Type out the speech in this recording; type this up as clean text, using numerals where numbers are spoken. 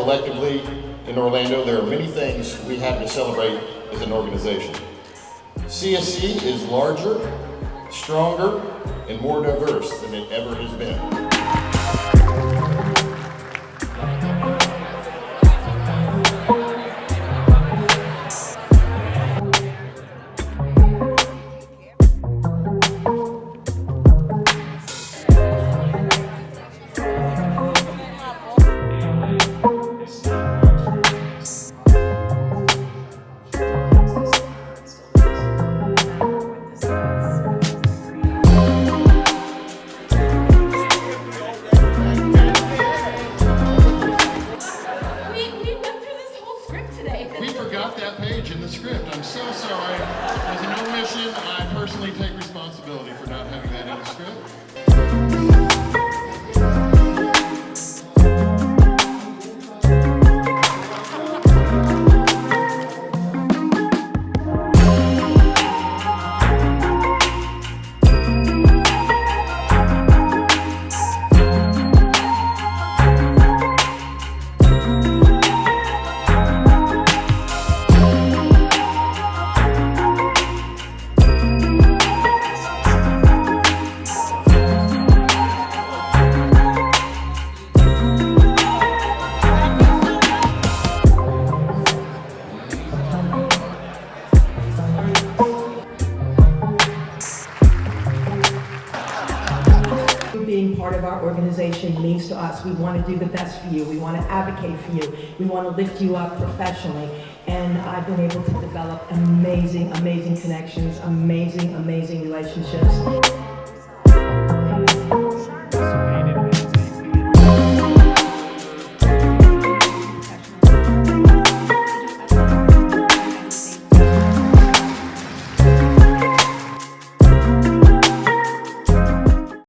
collectively in Orlando, there are many things we have to celebrate as an organization. CSC is larger, stronger, and more diverse than it ever has been. We forgot that page in the script. I'm so sorry. As an omission, I personally take responsibility for not having that in the script. Being part of our organization means to us. We want to do the best for you. We want to advocate for you. We want to lift you up professionally. And I've been able to develop amazing, amazing connections, amazing, amazing relationships.